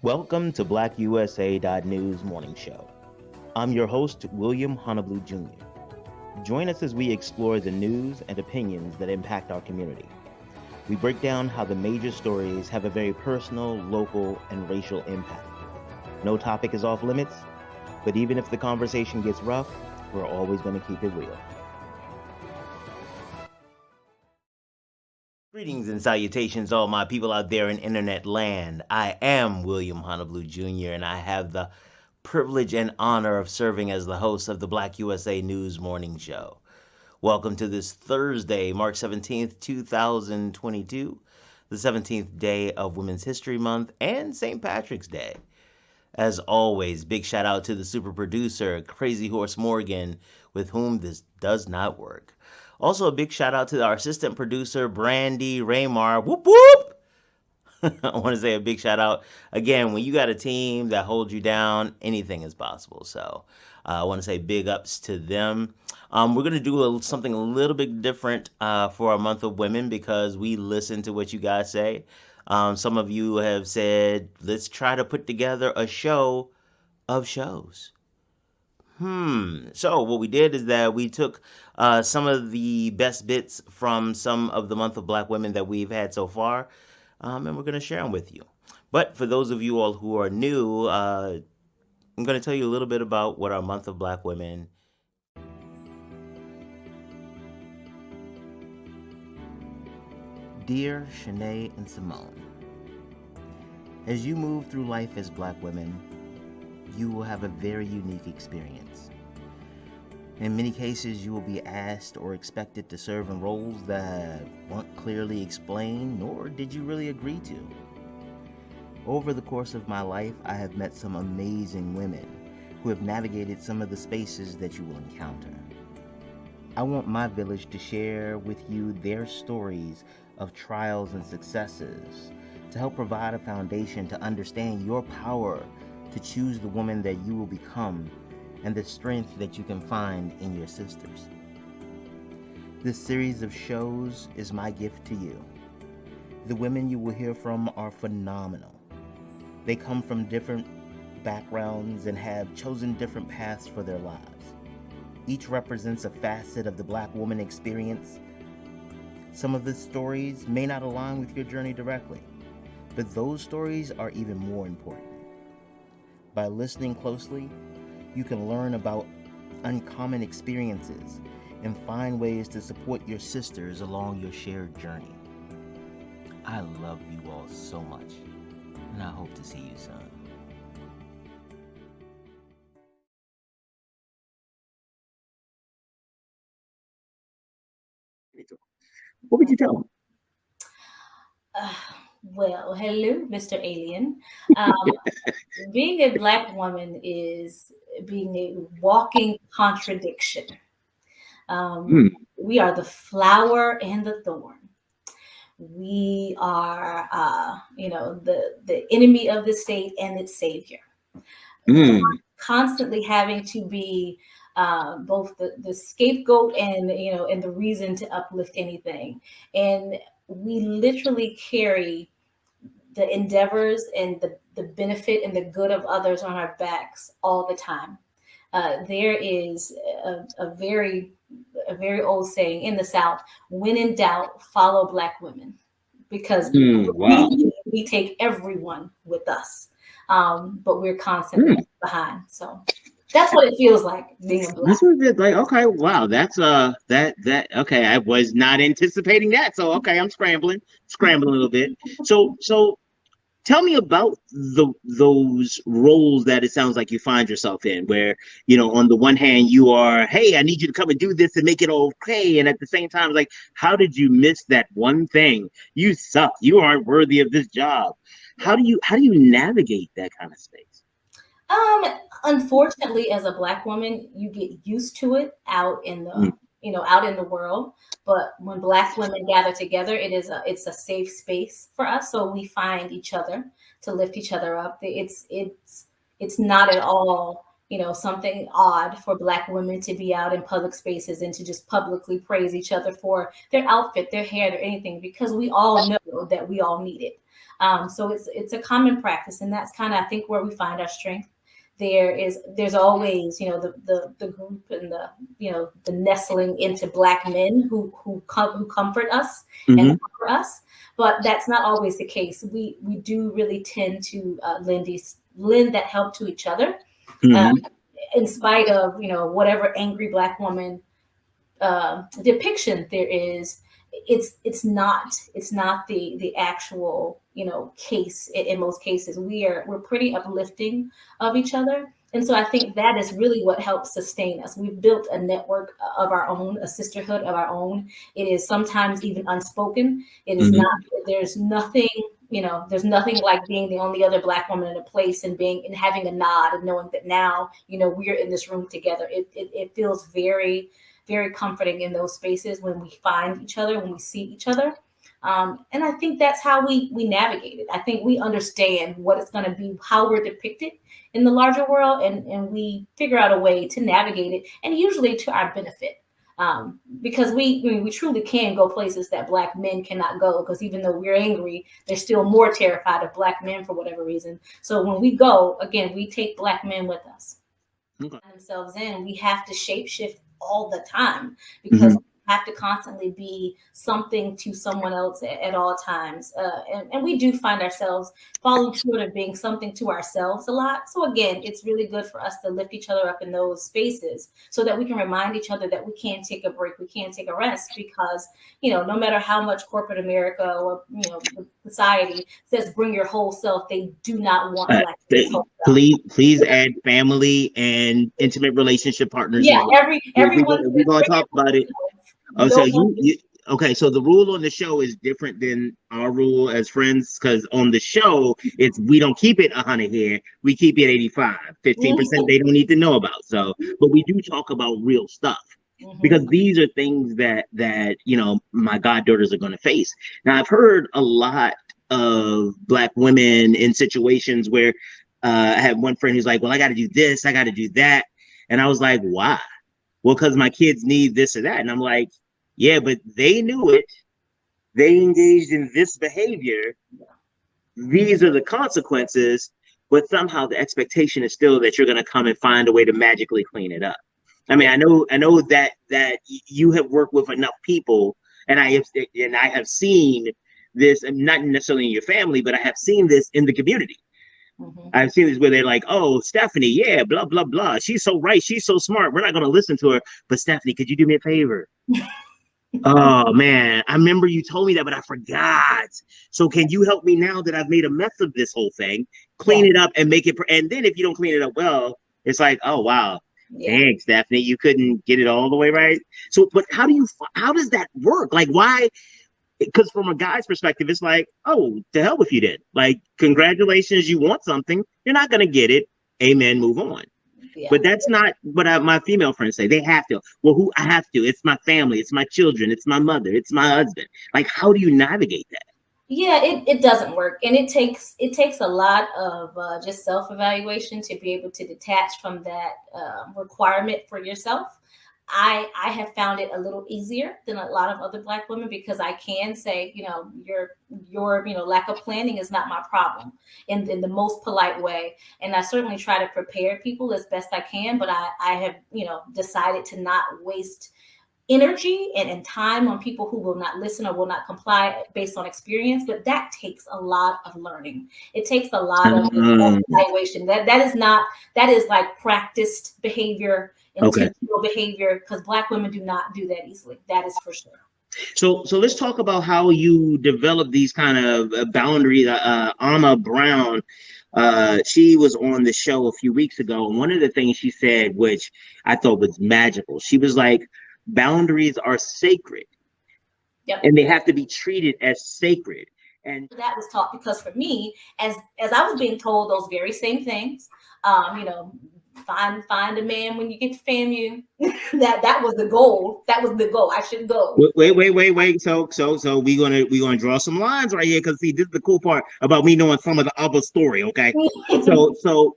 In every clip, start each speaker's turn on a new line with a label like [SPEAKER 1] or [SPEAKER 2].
[SPEAKER 1] Welcome to BlackUSA.news morning show. I'm your host, William Honolulu Jr. Join us as we explore the news and opinions that impact our community. We break down how the major stories have a very personal, local, and racial impact. No topic is off limits, but even if the conversation gets rough, we're always going to keep it real. Greetings and salutations, all my people out there in internet land. I am William Honolulu Jr., and I have the privilege and honor of serving as the host of the Black USA News Morning Show. Welcome to this Thursday, March 17th, 2022, the 17th day of Women's History Month and St. Patrick's Day. As always, big shout out to the super producer, Crazy Horse Morgan, with whom this does not work. Also, a big shout out to our assistant producer, Brandy Raymar. Whoop, whoop! I want to say a big shout out. Again, when you got a team that holds you down, anything is possible. So I want to say big ups to them. We're going to do something a little bit different for our month of women because we listen to what you guys say. Some of you have said, let's try to put together a show of shows. So what we did is that we took some of the best bits from some of the month of Black women that we've had so far, and we're going to share them with you. But for those of you all who are new, I'm going to tell you a little bit about what our month of Black women. Dear Shanae and Simone, as you move through life as Black women, you will have a very unique experience. In many cases, you will be asked or expected to serve in roles that weren't clearly explained, nor did you really agree to. Over the course of my life, I have met some amazing women who have navigated some of the spaces that you will encounter. I want my village to share with you their stories of trials and successes to help provide a foundation to understand your power to choose the woman that you will become and the strength that you can find in your sisters. This series of shows is my gift to you. The women you will hear from are phenomenal. They come from different backgrounds and have chosen different paths for their lives. Each represents a facet of the Black woman experience. Some of the stories may not align with your journey directly, but those stories are even more important. By listening closely, you can learn about uncommon experiences and find ways to support your sisters along your shared journey. I love you all so much, and I hope to see you soon. What would you tell them?
[SPEAKER 2] Well, hello, Mr. Alien. Um, Being a Black woman is being a walking contradiction. Um, we are the flower and the thorn. We are, the enemy of the state and its savior. Constantly having to be both the scapegoat and and the reason to uplift anything. And we literally carry the endeavors and the benefit and the good of others on our backs all the time. There is a very old saying in the South: "When in doubt, follow Black women," because
[SPEAKER 1] Wow.
[SPEAKER 2] we take everyone with us, but we're constantly behind. So that's what it feels like being a Black.
[SPEAKER 1] This was it. Like, okay, wow, that's okay. I was not anticipating that. So okay, I'm scrambling a little bit. So tell me about those roles that it sounds like you find yourself in, where on the one hand you are, hey, I need you to come and do this and make it okay, and at the same time, like, how did you miss that one thing? You suck. You aren't worthy of this job. How do you navigate that kind of space?
[SPEAKER 2] Um, Unfortunately, as a Black woman, you get used to it out in the out in the world. But when Black women gather together, it's a safe space for us. So we find each other to lift each other up. It's not at all something odd for Black women to be out in public spaces and to just publicly praise each other for their outfit, their hair, or anything, because we all know that we all need it. So it's a common practice, and that's kind of, I think, where we find our strength. There's always, the group and the nestling into Black men who comfort us and cover us, but that's not always the case. We do really tend to lend that help to each other, in spite of whatever angry Black woman depiction there is. It's not the actual case. In most cases we're pretty uplifting of each other, and so I think that is really what helps sustain us. We've built a network of our own, a sisterhood of our own. It is sometimes even unspoken. It is not, there's nothing, there's nothing like being the only other Black woman in a place and having a nod and knowing that now we're in this room together. It feels very, very comforting in those spaces when we find each other, when we see each other. And I think that's how we navigate it. I think we understand what it's going to be, how we're depicted in the larger world, and we figure out a way to navigate it, and usually to our benefit. Because we truly can go places that Black men cannot go, because even though we're angry, they're still more terrified of Black men for whatever reason. So when we go, again, we take Black men with us. Themselves in, we have to shapeshift all the time, because we have to constantly be something to someone else at all times, and we do find ourselves falling short of being something to ourselves a lot. So again, it's really good for us to lift each other up in those spaces so that we can remind each other that we can take a break, we can take a rest, because no matter how much corporate America or society says bring your whole self, they do not want
[SPEAKER 3] please add family and intimate relationship partners.
[SPEAKER 2] Yeah, everyone.
[SPEAKER 3] We're gonna talk about it. Oh, so okay, so the rule on the show is different than our rule as friends, because on the show we don't keep it 100 here, we keep it 85. 15% they don't need to know about. So, but we do talk about real stuff, because these are things that my goddaughters are going to face. Now, I've heard a lot of Black women in situations where I had one friend who's like, well, I got to do this, I got to do that. And I was like, why? Well, because my kids need this or that. And I'm like, yeah, but they knew it. They engaged in this behavior. These are the consequences, but somehow the expectation is still that you're going to come and find a way to magically clean it up. I mean, I know that you have worked with enough people, and I have seen this, and not necessarily in your family, but I have seen this in the community. I've seen this where they're like, oh, Stephanie, yeah, blah, blah, blah. She's so right. She's so smart. We're not going to listen to her. But Stephanie, could you do me a favor? Oh, man, I remember you told me that, but I forgot. So can you help me now that I've made a mess of this whole thing, clean it up and make it. And then if you don't clean it up well, it's like, oh, wow. Thanks, Stephanie. You couldn't get it all the way right. So, but how does that work? Like, why? Because from a guy's perspective, it's like, oh, to hell with you then. Like, congratulations, you want something. You're not going to get it. Amen, move on. Yeah. But that's not what my female friends say. They have to. Well, I have to? It's my family. It's my children. It's my mother. It's my husband. Like, how do you navigate that?
[SPEAKER 2] Yeah, it doesn't work. And it takes a lot of just self-evaluation to be able to detach from that requirement for yourself. I have found it a little easier than a lot of other Black women, because I can say, your lack of planning is not my problem, in the most polite way. And I certainly try to prepare people as best I can, but I have, decided to not waste energy and time on people who will not listen or will not comply based on experience. But that takes a lot of learning. It takes a lot of evaluation. That is like practiced behavior, intentional behavior, because Black women do not do that easily. That is for sure.
[SPEAKER 3] So let's talk about how you develop these kind of boundaries. Amma Brown, she was on the show a few weeks ago, and one of the things she said, which I thought was magical, she was like, boundaries are sacred. Yep. And they have to be treated as sacred. And
[SPEAKER 2] that was taught, because for me, as I was being told those very same things, find a man when you get to FAMU. that was the goal. That was the goal. I should go.
[SPEAKER 3] Wait. So we're gonna draw some lines right here, because see, this is the cool part about me knowing some of the other story. Okay, so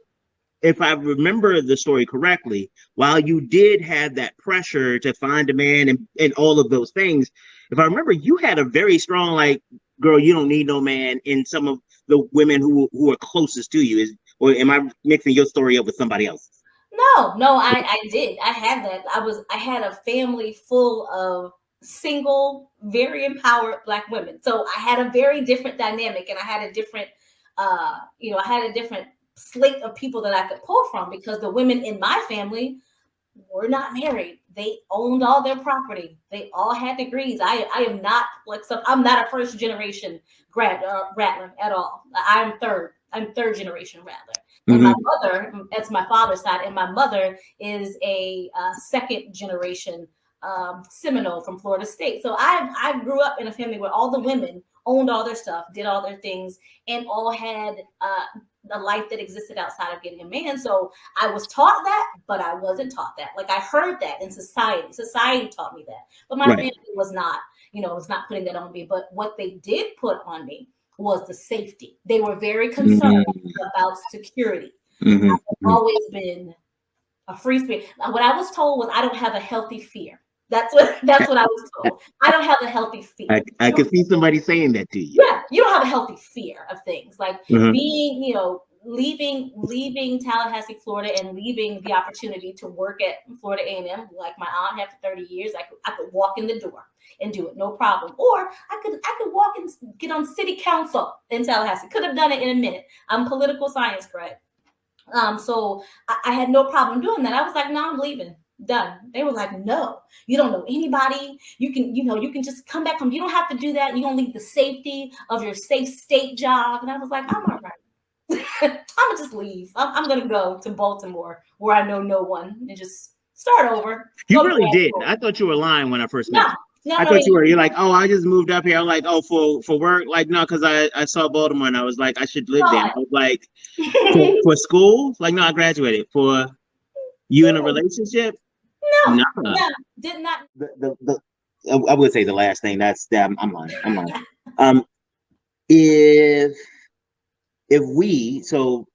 [SPEAKER 3] if I remember the story correctly, while you did have that pressure to find a man and all of those things, if I remember, you had a very strong, like, girl, you don't need no man in some of the women who are closest to you. Or am I mixing your story up with somebody else?
[SPEAKER 2] No, I did. I had that. I had a family full of single, very empowered Black women. So I had a very different dynamic, and I had a different, I had a different slate of people that I could pull from, because the women in my family were not married. They owned all their property. They all had degrees. I am not like some. I'm not a first generation Rattler at all. I'm third generation Rattler. And my mother, that's my father's side, and my mother is a second generation Seminole from Florida State. So I grew up in a family where all the women owned all their stuff, did all their things, and all had a life that existed outside of getting a man. So I was taught that, but I wasn't taught that. Like, I heard that in society. Society taught me that, but my family was not, was not putting that on me. But what they did put on me was the safety. They were very concerned about security. I've always been a free spirit. What I was told was I don't have a healthy fear. That's what I was told. I don't have a healthy fear.
[SPEAKER 3] I could see somebody saying that to you.
[SPEAKER 2] Yeah, you don't have a healthy fear of things, like being, leaving Tallahassee, Florida, and leaving the opportunity to work at Florida A&M, like my aunt had for 30 years. I could walk in the door and do it, no problem. Or I could walk and get on city council in Tallahassee. Could have done it in a minute. I'm political science grad. So I had no problem doing that. I was like, no, I'm leaving. Done. They were like, no, you don't know anybody. You can just come back home. You don't have to do that. You don't leave the safety of your safe state job. And I was like, I'm all right. I'm gonna just leave. I'm gonna go to Baltimore, where I know no one, and just start over.
[SPEAKER 3] You really did. I thought you were lying when I first met you.
[SPEAKER 2] No,
[SPEAKER 3] I thought you were. You're like, oh, I just moved up here. I'm like, oh, for work. Like, no, because I saw Baltimore and I was like, I should live there. I was like, for school. Like, no, I graduated. For you in a relationship.
[SPEAKER 2] No, did not.
[SPEAKER 3] I would say the last thing. I'm lying. If we, so,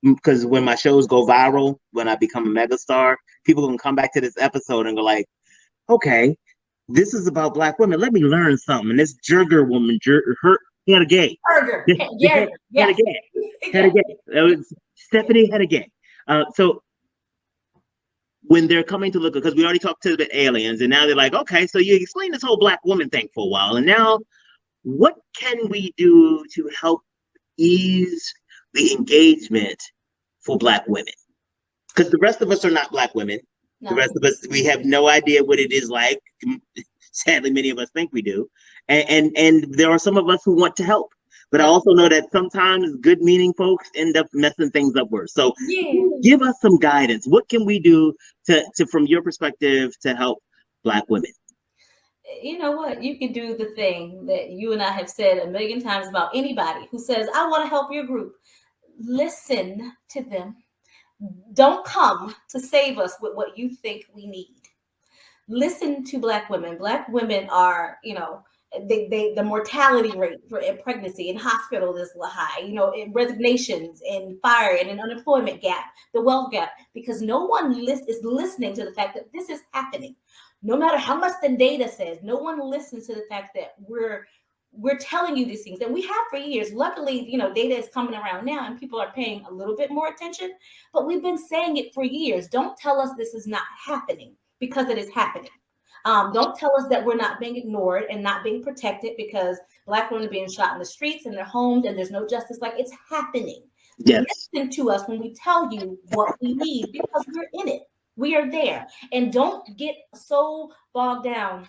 [SPEAKER 3] because when my shows go viral, when I become a megastar, people can come back to this episode and go like, okay, this is about Black women. Let me learn something. And this Jurger woman, had a gay.
[SPEAKER 2] Burger.
[SPEAKER 3] Had a gay. That was Stephanie had a gay. So when they're coming to look, because we already talked to the aliens, and now they're like, okay, so you explained this whole Black woman thing for a while, and now what can we do to help ease the engagement for Black women? Because the rest of us are not Black women. No. The rest of us, we have no idea what it is like. Sadly, many of us think we do. And there are some of us who want to help. But I also know that sometimes good-meaning folks end up messing things up worse. So give us some guidance. What can we do to from your perspective, to help Black women?
[SPEAKER 2] You know what? You can do the thing that you and I have said a million times about anybody who says, I want to help your group. Listen to them. Don't come to save us with what you think we need. Listen to Black women. Black women are, the mortality rate for pregnancy in hospital is high, in resignations, in fire, and an unemployment gap, the wealth gap, because no one is listening to the fact that this is happening. No matter how much the data says, no one listens to the fact that we're telling you these things, and we have for years. Luckily, data is coming around now and people are paying a little bit more attention, but we've been saying it for years. Don't tell us this is not happening, because it is happening. Don't tell us that we're not being ignored and not being protected, because Black women are being shot in the streets, in their homes, and there's no justice. Like, it's happening. Yes. Listen to us when we tell you what we need, because we're in it. We are there. And don't get so bogged down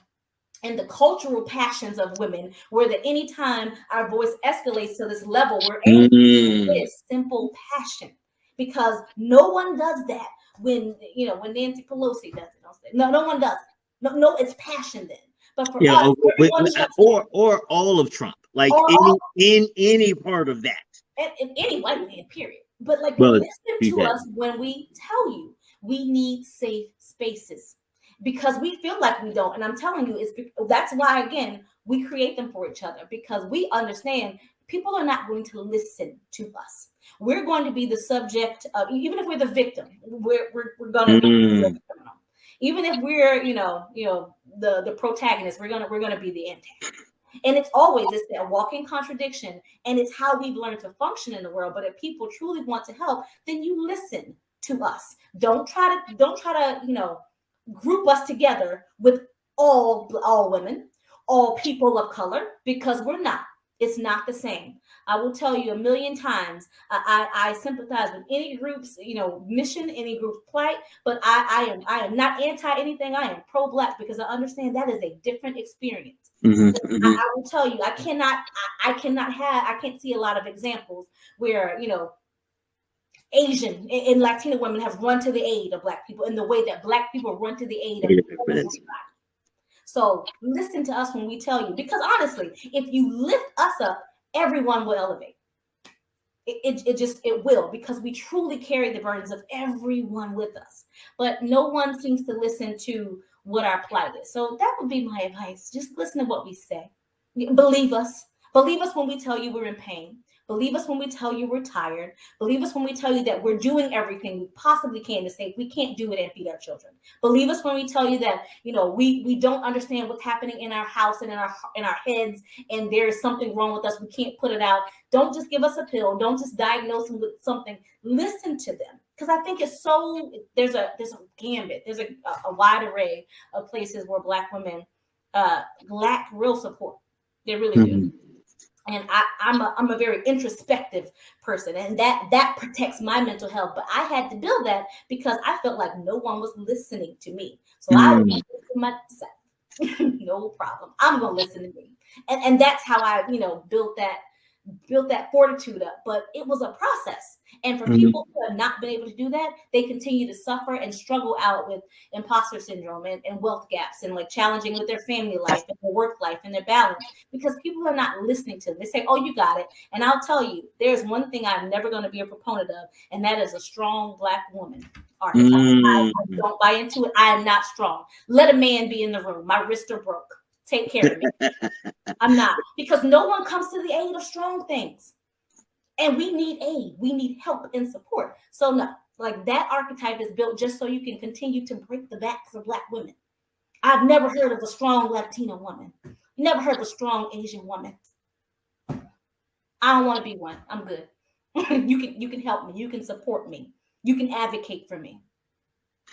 [SPEAKER 2] in the cultural passions of women, where that anytime our voice escalates to this level, we're angry. It is simple passion, because no one does that when Nancy Pelosi does it. No one does it. No, it's passion then. But for us,
[SPEAKER 3] or all of Trump, like in any part of that,
[SPEAKER 2] and any white man, period. But listen to us when we tell you we need safe spaces, because we feel like we don't. And I'm telling you, that's why, again, we create them for each other, because we understand people are not going to listen to us. We're going to be the subject of, even if we're the victim, we're going to be the criminal. Even if we're, the protagonist, we're gonna be the antagonist. And it's that walking contradiction, and it's how we've learned to function in the world. But if people truly want to help, then you listen to us. Don't try to group us together with all women, all people of color, because we're not. It's not the same. I will tell you a million times, I sympathize with any group's, mission, any group's plight, but I am not anti anything. I am pro-Black, because I understand that is a different experience. I will tell you, I can't see a lot of examples where, Asian and Latino women have run to the aid of Black people in the way that Black people run to the aid of everybody. So listen to us when we tell you, because honestly, if you lift us up, everyone will elevate. It will, because we truly carry the burdens of everyone with us. But no one seems to listen to what our plight is. So that would be my advice. Just listen to what we say. Believe us. Believe us when we tell you we're in pain. Believe us when we tell you we're tired. Believe us when we tell you that we're doing everything we possibly can to say we can't do it and feed our children. Believe us when we tell you that, we don't understand what's happening in our house and in our heads, and there's something wrong with us. We can't put it out. Don't just give us a pill. Don't just diagnose them with something. Listen to them. Because I think it's there's a gambit. There's a wide array of places where Black women lack real support. They really do. And I'm a very introspective person, and that protects my mental health. But I had to build that because I felt like no one was listening to me. So I was listening to myself. No problem. I'm gonna listen to me, and that's how I built that fortitude up. But it was a process. And for people who have not been able to do that, they continue to suffer and struggle out with imposter syndrome and wealth gaps, and like challenging with their family life and their work life and their balance, because people are not listening to them. They say, oh, you got it. And I'll tell you, there's one thing I'm never going to be a proponent of, and that is a strong Black woman archetype. I don't buy into it. I am not strong. Let a man be in the room. My wrists are broke. Take care of me. I'm not, because no one comes to the aid of strong things. And we need aid. We need help and support. So no, like that archetype is built just so you can continue to break the backs of Black women. I've never heard of a strong Latino woman. Never heard of a strong Asian woman. I don't want to be one. I'm good. You can help me. You can support me. You can advocate for me.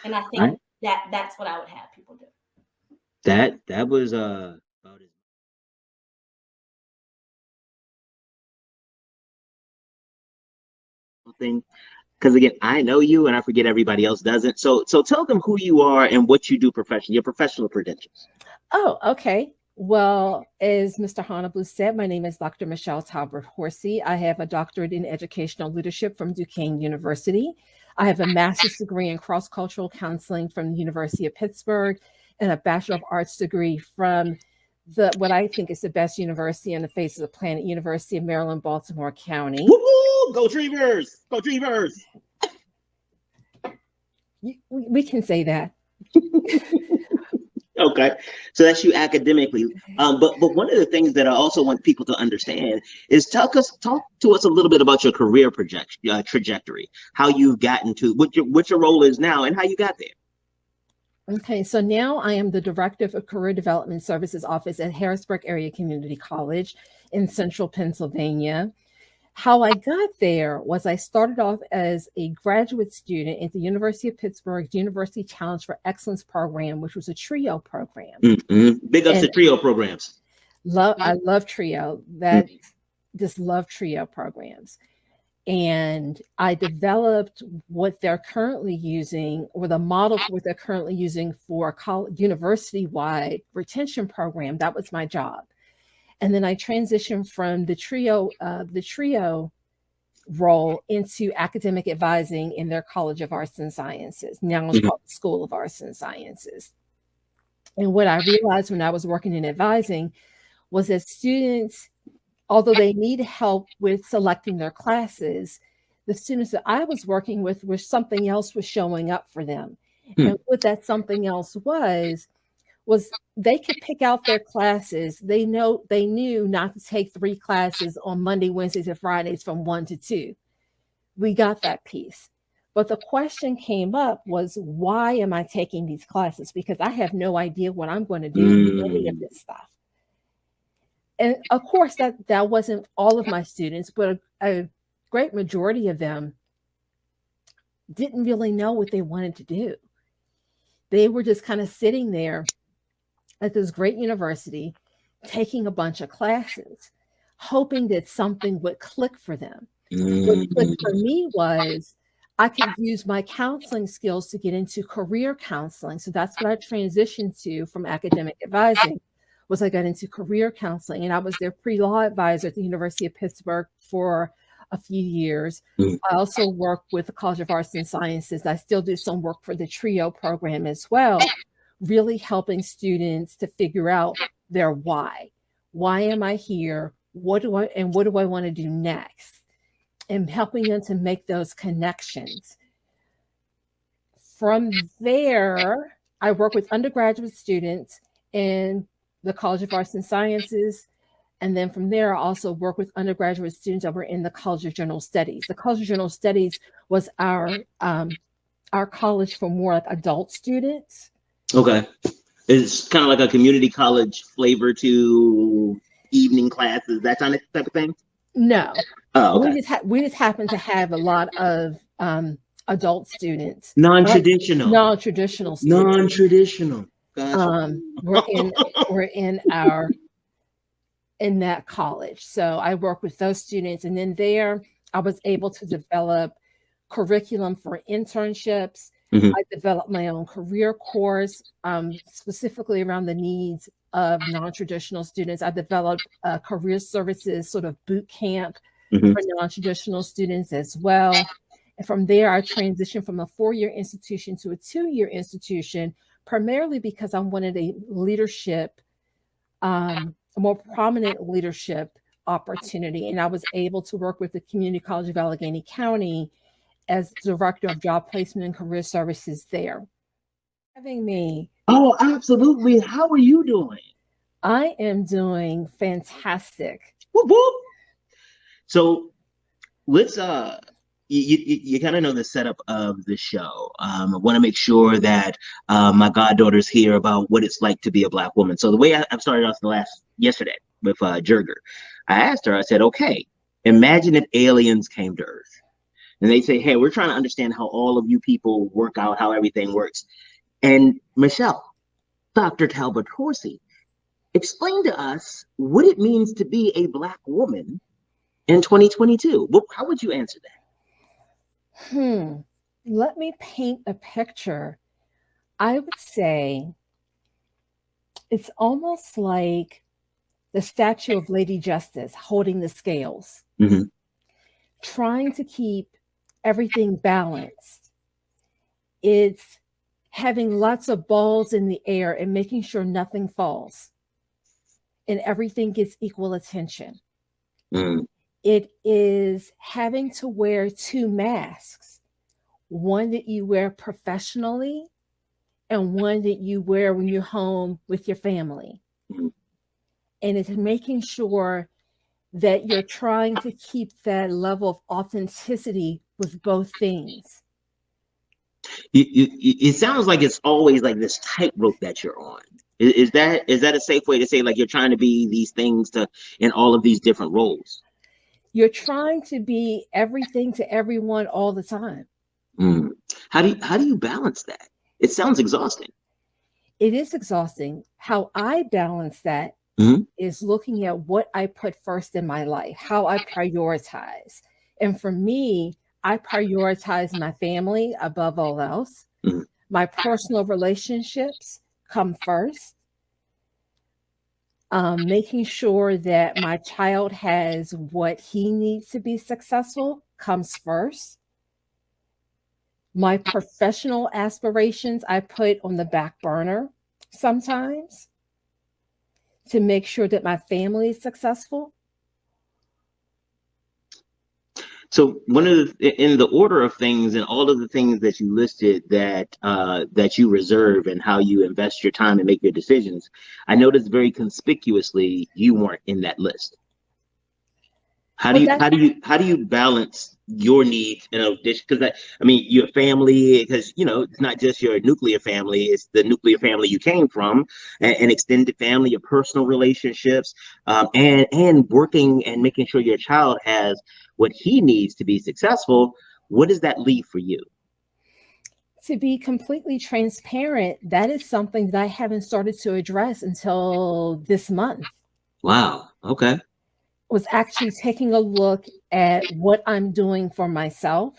[SPEAKER 2] And I think that's what I would have people do.
[SPEAKER 3] That was about it. Thing, because again, I know you and I forget everybody else doesn't. So tell them who you are and what you do professionally, your professional credentials.
[SPEAKER 4] Oh, okay. Well, as Mr. Honablu said, my name is Dr. Michelle Talbert Horsey. I have a doctorate in educational leadership from Duquesne University. I have a master's degree in cross-cultural counseling from the University of Pittsburgh, and a Bachelor of Arts degree from what I think is the best university on the face of the planet, University of Maryland, Baltimore County.
[SPEAKER 3] Woo-hoo! Go Dreamers! Go Dreamers!
[SPEAKER 4] We can say that.
[SPEAKER 3] Okay, so that's you academically. But one of the things that I also want people to understand is talk to us a little bit about your career trajectory, how you've gotten to what your role is now, and how you got there.
[SPEAKER 4] Okay, so now I am the Director of Career Development Services Office at Harrisburg Area Community College in Central Pennsylvania. How I got there was I started off as a graduate student at the University of Pittsburgh's University Challenge for Excellence program, which was a TRIO program.
[SPEAKER 3] Big ups to TRIO programs.
[SPEAKER 4] I love TRIO. Just love TRIO programs. And I developed what they're currently using, or the model for what they're currently using for a university-wide retention program. That was my job. And then I transitioned from the TRIO role into academic advising in their College of Arts and Sciences. Now it's called the School of Arts and Sciences. And what I realized when I was working in advising was that students, although they need help with selecting their classes, the students that I was working with were something else was showing up for them. And what that something else was they could pick out their classes. They knew not to take 3 classes on Monday, Wednesdays, and Fridays from 1 to 2. We got that piece. But the question came up was, why am I taking these classes? Because I have no idea what I'm going to do with any of this stuff. And of course, that wasn't all of my students, but a great majority of them didn't really know what they wanted to do. They were just kind of sitting there at this great university, taking a bunch of classes, hoping that something would click for them. What clicked for me was I could use my counseling skills to get into career counseling. So that's what I transitioned to from academic advising, was I got into career counseling, and I was their pre-law advisor at the University of Pittsburgh for a few years. I also worked with the College of Arts and Sciences. I still do some work for the TRIO program as well, really helping students to figure out their why. Why am I here? What do I want to do next? And helping them to make those connections. From there, I work with undergraduate students in the College of Arts and Sciences. And then from there, I also work with undergraduate students that were in the College of General Studies. The College of General Studies was our college for more like adult students.
[SPEAKER 3] Okay. It's kind of like a community college flavor to evening classes, that kind of type of thing?
[SPEAKER 4] No.
[SPEAKER 3] Oh, okay.
[SPEAKER 4] We just happen to have a lot of adult students.
[SPEAKER 3] Non-traditional.
[SPEAKER 4] Non-traditional students.
[SPEAKER 3] Non-traditional. Gotcha.
[SPEAKER 4] We're in that college. So I work with those students. And then there, I was able to develop curriculum for internships. I developed my own career course, specifically around the needs of non-traditional students. I developed a career services sort of boot camp for non-traditional students as well. And from there, I transitioned from a 4-year institution to a 2-year institution, primarily because I wanted a leadership, a more prominent leadership opportunity. And I was able to work with the Community College of Allegheny County as Director of Job Placement and Career Services there. Having me.
[SPEAKER 3] Oh, absolutely. How are you doing?
[SPEAKER 4] I am doing fantastic.
[SPEAKER 3] Whoop, whoop. So let's you kind of know the setup of the show. I want to make sure that my goddaughter's hear about what it's like to be a Black woman. So the way I started off yesterday with Jurger, I asked her, I said, okay, imagine if aliens came to Earth and they say, hey, we're trying to understand how all of you people work out, how everything works. And Michelle, Dr. Talbot Horsey, explain to us what it means to be a Black woman in 2022. How would you answer that?
[SPEAKER 4] Let me paint a picture. I would say it's almost like the statue of Lady Justice holding the scales, trying to keep everything balanced. It's having lots of balls in the air and making sure nothing falls and everything gets equal attention. It is having to wear 2 masks, one that you wear professionally and one that you wear when you're home with your family. And it's making sure that you're trying to keep that level of authenticity with both things.
[SPEAKER 3] It sounds like it's always like this tightrope that you're on. Is that a safe way to say, like, you're trying to be these things in all of these different roles?
[SPEAKER 4] You're trying to be everything to everyone all the time.
[SPEAKER 3] How do you balance that? It sounds exhausting.
[SPEAKER 4] It is exhausting. How I balance that is looking at what I put first in my life, how I prioritize. And for me, I prioritize my family above all else. My personal relationships come first. Making sure that my child has what he needs to be successful comes first. My professional aspirations I put on the back burner sometimes to make sure that my family is successful.
[SPEAKER 3] So in the order of things and all of the things that you listed that you reserve and how you invest your time and make your decisions, I noticed very conspicuously you weren't in that list. How do you balance your needs in addition, because I mean your family, because it's not just your nuclear family, it's the nuclear family you came from, an extended family, your personal relationships, and working and making sure your child has what he needs to be successful. What does that leave for you?
[SPEAKER 4] To be completely transparent, that is something that I haven't started to address until this month.
[SPEAKER 3] Wow. Okay.
[SPEAKER 4] Was actually taking a look at what I'm doing for myself,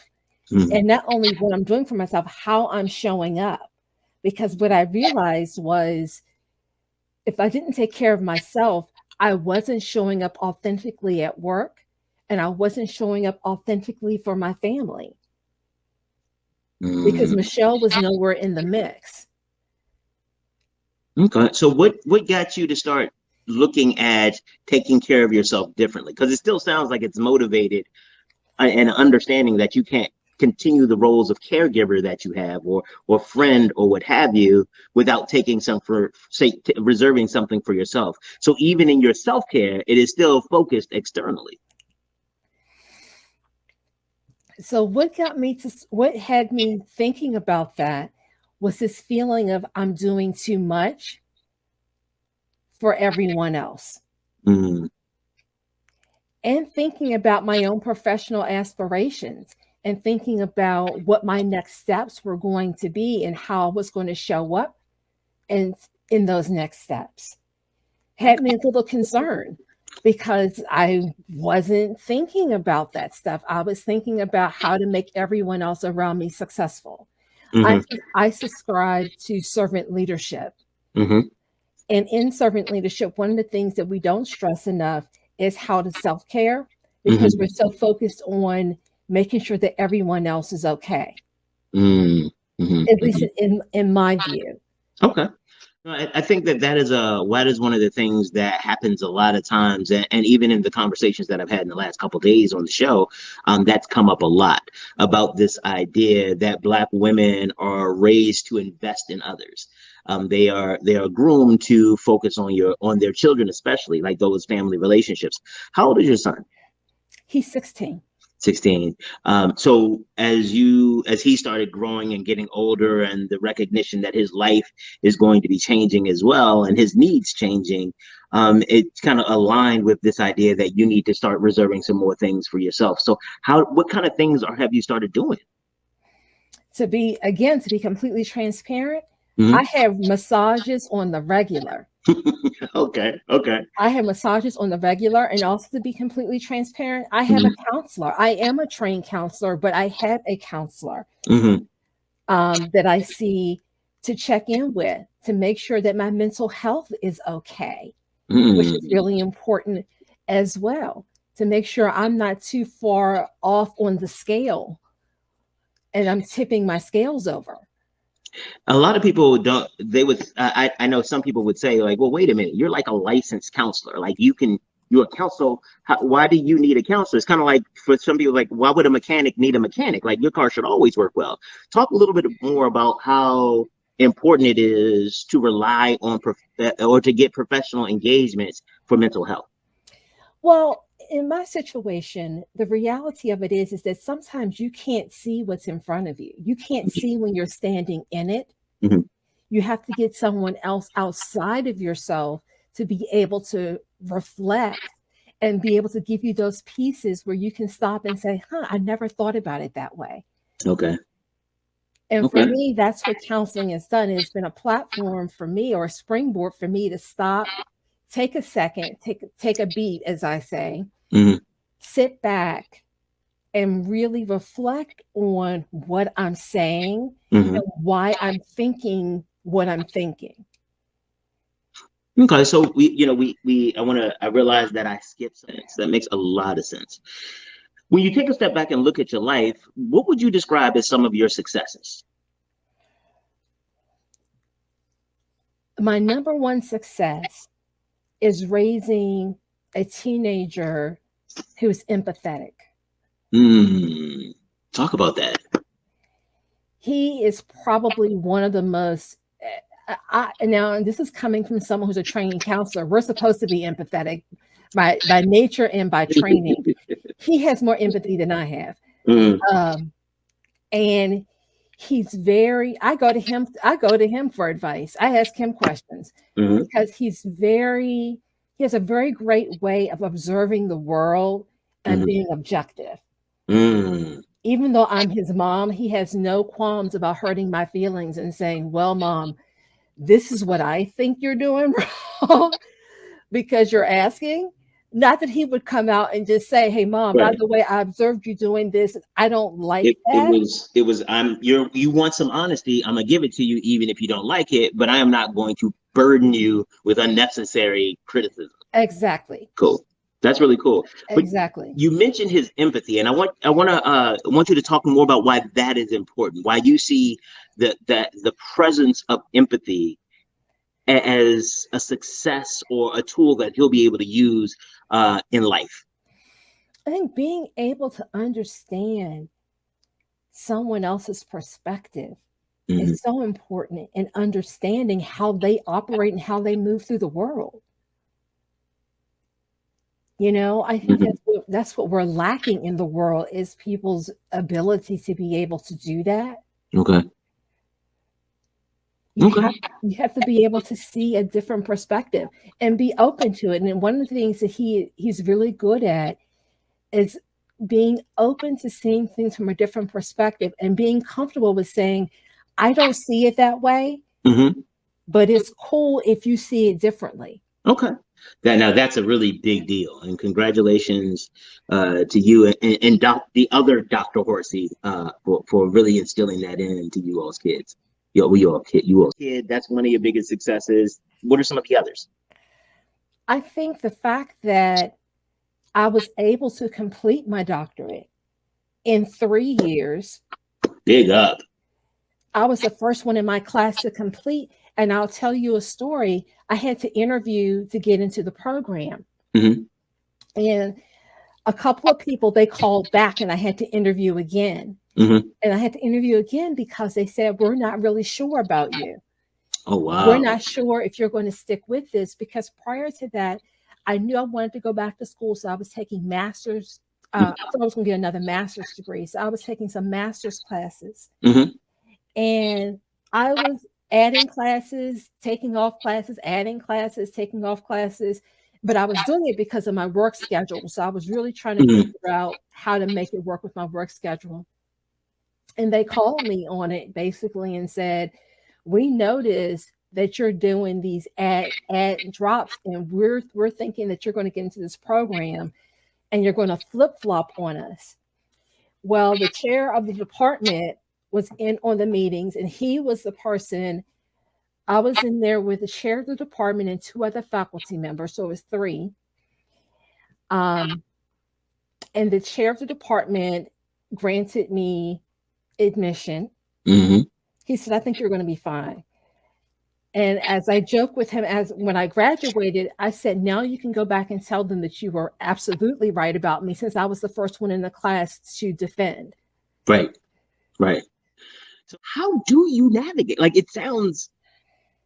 [SPEAKER 4] and not only what I'm doing for myself, how I'm showing up. Because what I realized was if I didn't take care of myself, I wasn't showing up authentically at work, and I wasn't showing up authentically for my family. Because Michelle was nowhere in the mix.
[SPEAKER 3] Okay. So what got you to start looking at taking care of yourself differently? Because it still sounds like it's motivated and understanding that you can't continue the roles of caregiver that you have or friend or what have you without taking some for reserving something for yourself. So even in your self-care, it is still focused externally.
[SPEAKER 4] So what had me thinking about that was this feeling of I'm doing too much for everyone else. And thinking about my own professional aspirations and thinking about what my next steps were going to be and how I was going to show up and in those next steps had me a little concerned because I wasn't thinking about that stuff. I was thinking about how to make everyone else around me successful. I subscribe to servant leadership. And in servant leadership, one of the things that we don't stress enough is how to self-care, because we're so focused on making sure that everyone else is okay. At least in my view.
[SPEAKER 3] Okay. I think that is one of the things that happens a lot of times, and even in the conversations that I've had in the last couple of days on the show, that's come up a lot about this idea that Black women are raised to invest in others. They are groomed to focus on their children, especially like those family relationships. How old is your son?
[SPEAKER 4] He's 16.
[SPEAKER 3] 16. So as he started growing and getting older, and the recognition that his life is going to be changing as well, and his needs changing, it's kind of aligned with this idea that you need to start reserving some more things for yourself. So what kind of things have you started doing?
[SPEAKER 4] To be completely transparent, I have massages on the regular.
[SPEAKER 3] Okay.
[SPEAKER 4] I have massages on the regular, and also to be completely transparent, I have a counselor. I am a trained counselor, but I have a counselor that I see to check in with to make sure that my mental health is okay, which is really important as well, to make sure I'm not too far off on the scale and I'm tipping my scales over.
[SPEAKER 3] A lot of people don't, I know some people would say like, well, wait a minute, you're like a licensed counselor. Like you're a counselor. Why do you need a counselor? It's kind of like for some people, like, why would a mechanic need a mechanic? Like your car should always work well. Talk a little bit more about how important it is to rely on or to get professional engagements for mental health.
[SPEAKER 4] Well, in my situation, the reality of it is that sometimes you can't see what's in front of you. You can't see when you're standing in it. You have to get someone else outside of yourself to be able to reflect and be able to give you those pieces where you can stop and say, I never thought about it that way.
[SPEAKER 3] Okay.
[SPEAKER 4] And for me, that's what counseling has done. It's been a platform for me, or a springboard for me, to stop, take a second, take a beat, as I say, sit back and really reflect on what I'm saying and why I'm thinking what I'm thinking.
[SPEAKER 3] Okay, so I realized that I skipped sense. That makes a lot of sense. When you take a step back and look at your life, what would you describe as some of your successes?
[SPEAKER 4] My number one success is raising a teenager who's empathetic.
[SPEAKER 3] Talk about that.
[SPEAKER 4] He is probably one of the most, now this is coming from someone who's a trained counselor. We're supposed to be empathetic by nature and by training. He has more empathy than I have. And he's very, I go to him for advice. I ask him questions because he has a very great way of observing the world and being objective. Even though I'm his mom, he has no qualms about hurting my feelings and saying, well, Mom, this is what I think you're doing wrong because you're asking. Not that he would come out and just say, hey, Mom, by the way, I observed you doing this. I don't like that.
[SPEAKER 3] It was, you want some honesty. I'm going to give it to you, even if you don't like it, but I am not going to burden you with unnecessary criticism.
[SPEAKER 4] Exactly.
[SPEAKER 3] Cool. That's really cool.
[SPEAKER 4] Exactly.
[SPEAKER 3] But you mentioned his empathy, and I want you to talk more about why that is important. Why you see the presence of empathy as a success or a tool that he'll be able to use in life.
[SPEAKER 4] I think being able to understand someone else's perspective is so important in understanding how they operate and how they move through the world. You know, I think that's what we're lacking in the world is people's ability to be able to do that.
[SPEAKER 3] Okay.
[SPEAKER 4] You have to be able to see a different perspective and be open to it. And one of the things that he's really good at is being open to seeing things from a different perspective and being comfortable with saying, I don't see it that way, but it's cool if you see it differently.
[SPEAKER 3] Okay. Now that's a really big deal, and congratulations to you and the other Dr. Horsey for really instilling that into you all's kids. You all kid. That's one of your biggest successes. What are some of the others?
[SPEAKER 4] I think the fact that I was able to complete my doctorate in 3 years.
[SPEAKER 3] Big up.
[SPEAKER 4] I was the first one in my class to complete. And I'll tell you a story. I had to interview to get into the program. And a couple of people, they called back and I had to interview again. And I had to interview again because they said, we're not really sure about you.
[SPEAKER 3] Oh, wow.
[SPEAKER 4] We're not sure if you're going to stick with this, because prior to that, I knew I wanted to go back to school. So I was taking master's. I thought I was going to get another master's degree. So I was taking some master's classes. And I was adding classes, taking off classes, adding classes, taking off classes. But I was doing it because of my work schedule. So I was really trying to figure out how to make it work with my work schedule. And they called me on it basically and said, we noticed that you're doing these ad drops, and we're thinking that you're going to get into this program and you're going to flip-flop on us. Well, the chair of the department was in on the meetings, and he was the person. I was in there with the chair of the department and 2 other faculty members, so it was 3. And the chair of the department granted me admission. He said, I think you're going to be fine. And as I joke with him, as when I graduated, I said, now you can go back and tell them that you were absolutely right about me, since I was the first one in the class to defend.
[SPEAKER 3] Right. So how do you navigate? Like,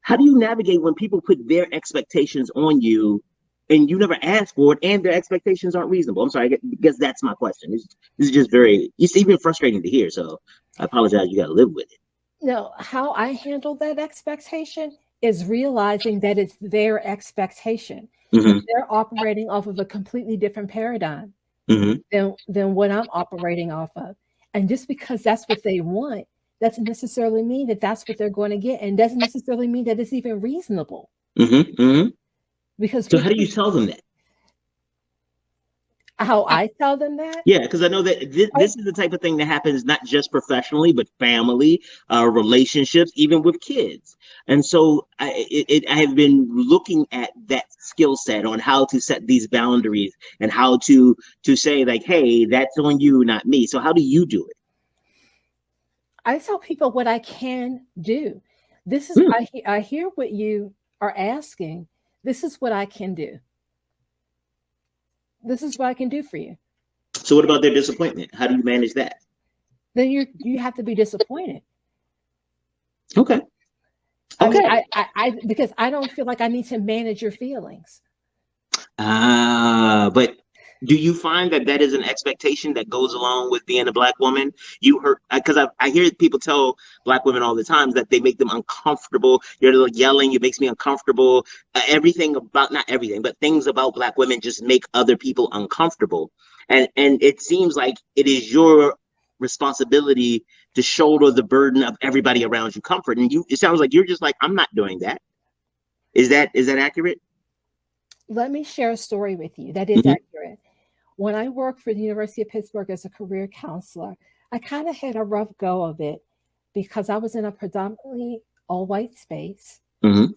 [SPEAKER 3] how do you navigate when people put their expectations on you and you never ask for it and their expectations aren't reasonable? I'm sorry, I guess that's my question. This is just it's even frustrating to hear. So I apologize. You got to live with it.
[SPEAKER 4] No, how I handle that expectation is realizing that it's their expectation. They're operating off of a completely different paradigm than what I'm operating off of. And just because that's what they want, doesn't necessarily mean that that's what they're going to get, and doesn't necessarily mean that it's even reasonable. Because
[SPEAKER 3] so how do you tell them that?
[SPEAKER 4] How I tell them that?
[SPEAKER 3] Yeah, because I know that this is the type of thing that happens not just professionally, but family, relationships, even with kids. And so I have been looking at that skill set on how to set these boundaries and how to say, like, hey, that's on you, not me. So how do you do it?
[SPEAKER 4] I tell people what I can do. This is, I hear what you are asking. This is what I can do. This is what I can do for you.
[SPEAKER 3] So what about their disappointment? How do you manage that?
[SPEAKER 4] Then you have to be disappointed.
[SPEAKER 3] Okay.
[SPEAKER 4] I mean, I because I don't feel like I need to manage your feelings.
[SPEAKER 3] But Do you find that that is an expectation that goes along with being a Black woman? You heard, because I hear people tell Black women all the time that they make them uncomfortable. You're like yelling, it makes me uncomfortable. Everything about, not everything, but things about Black women just make other people uncomfortable. And it seems like it is your responsibility to shoulder the burden of everybody around you comfort. And it sounds like you're just like, I'm not doing that. Is that accurate?
[SPEAKER 4] Let me share a story with you that is accurate. When I worked for the University of Pittsburgh as a career counselor, I kind of had a rough go of it because I was in a predominantly all white space. And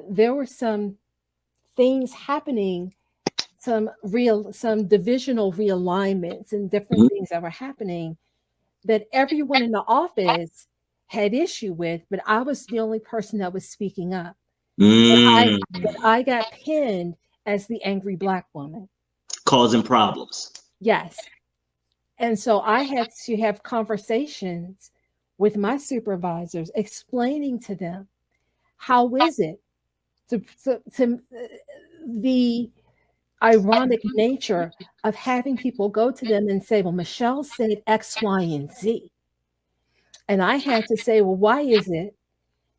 [SPEAKER 4] there were some things happening, some divisional realignments and different things that were happening that everyone in the office had issue with, but I was the only person that was speaking up. But I got pinned as the angry Black woman.
[SPEAKER 3] Causing problems.
[SPEAKER 4] Yes. And so I had to have conversations with my supervisors explaining to them, how is it to the ironic nature of having people go to them and say, well, Michelle said X, Y, and Z. And I had to say, well, why is it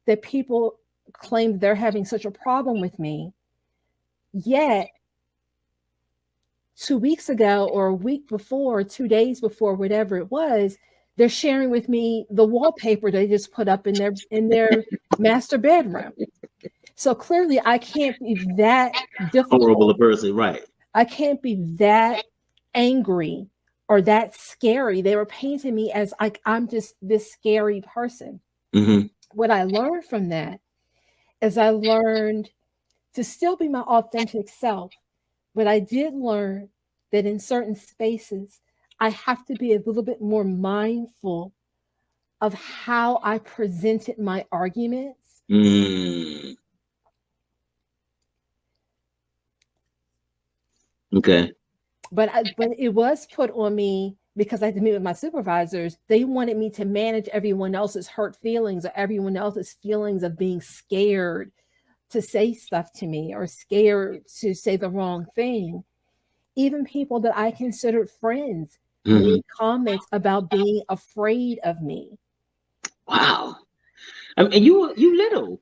[SPEAKER 4] that people claim they're having such a problem with me, yet 2 weeks ago or a week before, 2 days before, whatever it was, they're sharing with me the wallpaper they just put up in their master bedroom. So clearly I can't be that difficult.
[SPEAKER 3] Horrible a person, right?
[SPEAKER 4] I can't be that angry or that scary. They were painting me as like I'm just this scary person. What I learned from that is I learned to still be my authentic self. But I did learn that in certain spaces, I have to be a little bit more mindful of how I presented my arguments.
[SPEAKER 3] Okay.
[SPEAKER 4] But it was put on me because I had to meet with my supervisors. They wanted me to manage everyone else's hurt feelings or everyone else's feelings of being scared to say stuff to me or scared to say the wrong thing. Even people that I considered friends made comments about being afraid of me.
[SPEAKER 3] Wow. I mean, you little,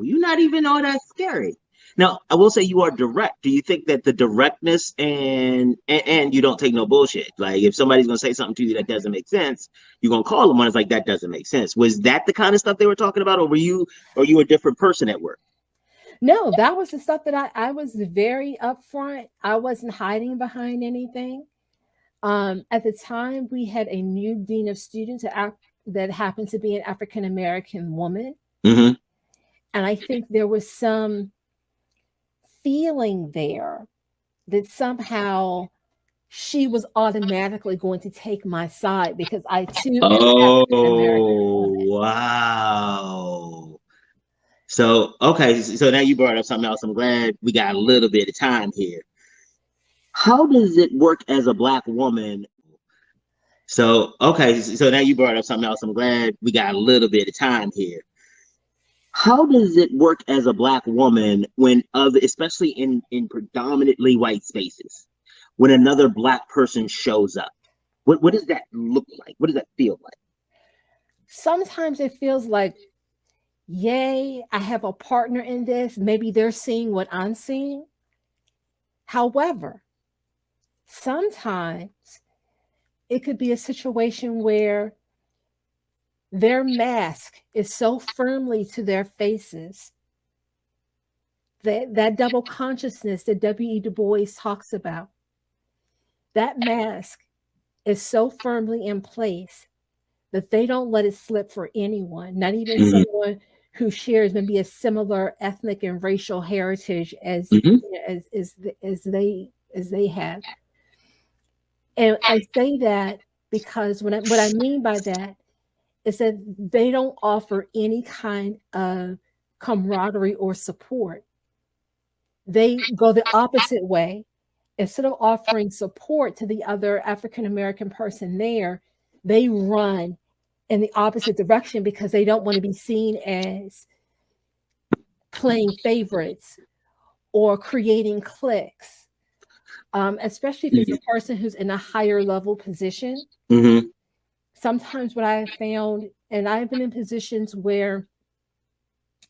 [SPEAKER 3] you're not even all that scary. Now, I will say you are direct. Do you think that the directness and you don't take no bullshit? Like if somebody's gonna say something to you that doesn't make sense, you're gonna call them on it's like that doesn't make sense. Was that the kind of stuff they were talking about, or were you a different person at work?
[SPEAKER 4] No, that was the stuff that I was very upfront. I wasn't hiding behind anything. At the time, we had a new dean of students that happened to be an African-American woman. And I think there was some feeling there that somehow she was automatically going to take my side because I too am
[SPEAKER 3] African-American. Wow. So, okay, so now you brought up something else. I'm glad we got a little bit of time here. How does it work as a Black woman? So, okay, so now you brought up something else. I'm glad we got a little bit of time here. How does it work as a Black woman when especially in predominantly white spaces, when another Black person shows up? What does that look like? What does that feel like?
[SPEAKER 4] Sometimes it feels like, yay, I have a partner in this. Maybe they're seeing what I'm seeing. However, sometimes it could be a situation where their mask is so firmly to their faces that double consciousness that W.E. Du Bois talks about, that mask is so firmly in place that they don't let it slip for anyone, not even someone who shares maybe a similar ethnic and racial heritage as they have. And I say that because what I mean by that is that they don't offer any kind of camaraderie or support. They go the opposite way. Instead of offering support to the other African-American person there, they run in the opposite direction because they don't want to be seen as playing favorites or creating cliques especially if it's a person who's in a higher level position.
[SPEAKER 3] Mm-hmm.
[SPEAKER 4] Sometimes what I have found, and I've been in positions where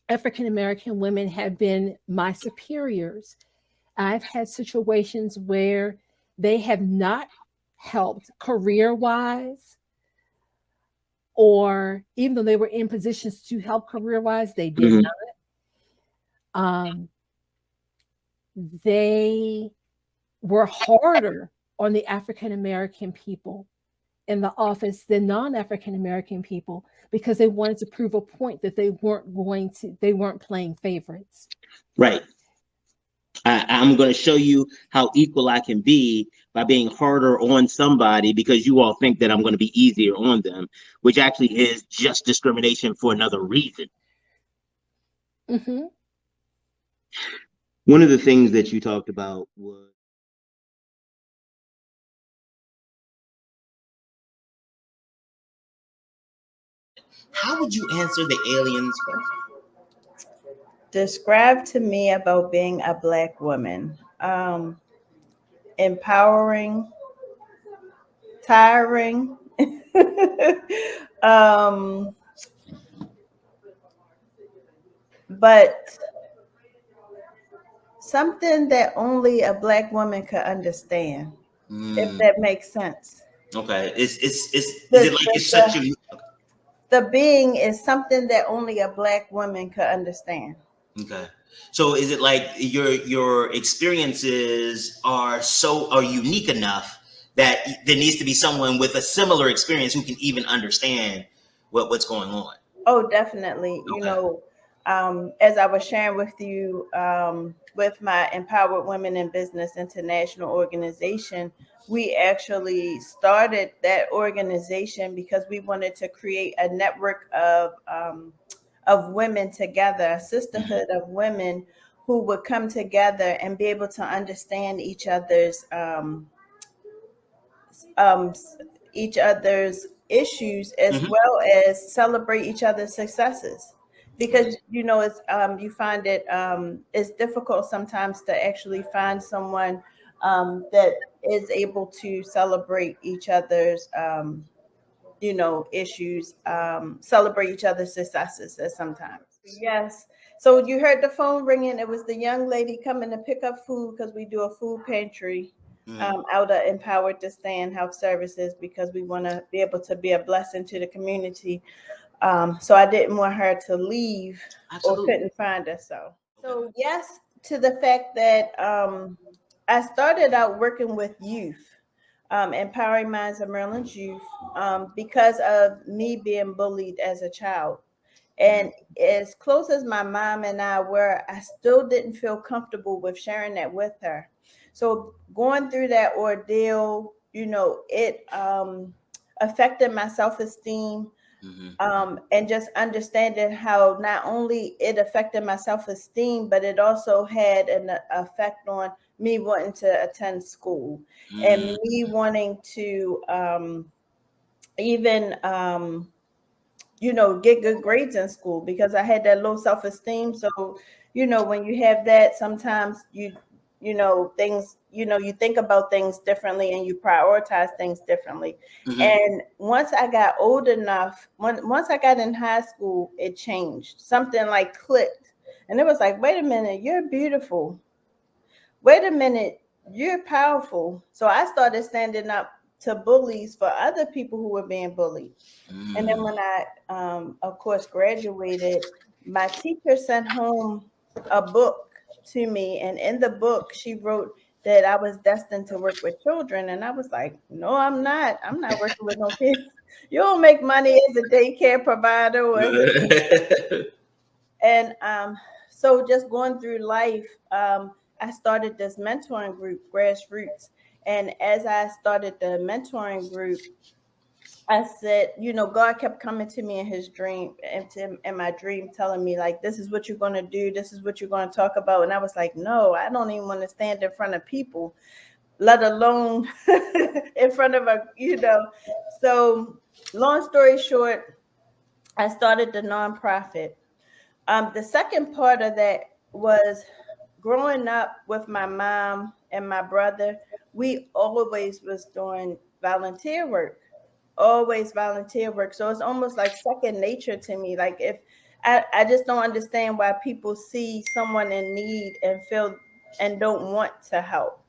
[SPEAKER 4] African American women have been my superiors. I've had situations where they have not helped career wise, or even though they were in positions to help career wise, they did not. They were harder on the African American people in the office than non-African American people because they wanted to prove a point that they weren't playing favorites.
[SPEAKER 3] Right. I'm going to show you how equal I can be by being harder on somebody because you all think that I'm going to be easier on them, which actually is just discrimination for another reason.
[SPEAKER 4] Mm-hmm.
[SPEAKER 3] One of the things that you talked about was how would you answer the aliens question?
[SPEAKER 5] Describe to me about being a Black woman. Empowering, tiring, but something that only a Black woman could understand, if that makes sense.
[SPEAKER 3] Okay, is it like it's such a
[SPEAKER 5] the being is something that only a Black woman could understand.
[SPEAKER 3] Okay. So is it like your experiences are unique enough that there needs to be someone with a similar experience who can even understand what's going on?
[SPEAKER 5] Oh, definitely. Okay. You know, as I was sharing with you, with my Empowered Women in Business International organization, we actually started that organization because we wanted to create a network of women together, a sisterhood of women who would come together and be able to understand each other's issues as well as celebrate each other's successes, because you know it's you find it it's difficult sometimes to actually find someone that is able to celebrate each other's issues, celebrate each other's successes at sometimes. Yes. So you heard the phone ringing. It was the young lady coming to pick up food because we do a food pantry out of Empowered to Stand Health Services, because we want to be able to be a blessing to the community. So I didn't want her to leave. Absolutely. Or couldn't find us. So yes, to the fact that I started out working with youth. Empowering Minds of Maryland's youth, because of me being bullied as a child. And as close as my mom and I were, I still didn't feel comfortable with sharing that with her. So going through that ordeal, it affected my self-esteem. And just understanding how not only it affected my self-esteem, but it also had an effect on me wanting to attend school and me wanting to even get good grades in school, because I had that low self-esteem. So when you have that, sometimes things, you think about things differently and you prioritize things differently. And once I got old enough, once I got in high school, it changed. Something like clicked, and it was like, wait a minute, you're beautiful. Wait a minute, you're powerful. So I started standing up to bullies for other people who were being bullied. And then when I, of course, graduated, my teacher sent home a book to me. And in the book, she wrote that I was destined to work with children. And I was like, no, I'm not. I'm not working with no kids. You don't make money as a daycare provider. And so just going through life, I started this mentoring group, Grassroots. And as I started the mentoring group, I said, God kept coming to me in his dream, in my dream, telling me, like, this is what you're going to do. This is what you're going to talk about. And I was like, no, I don't even want to stand in front of people, let alone in front of So long story short, I started the nonprofit. The second part of that was growing up with my mom and my brother. we always was doing volunteer work, always volunteer work. So it's almost like second nature to me. Like if I just don't understand why people see someone in need and feel and don't want to help.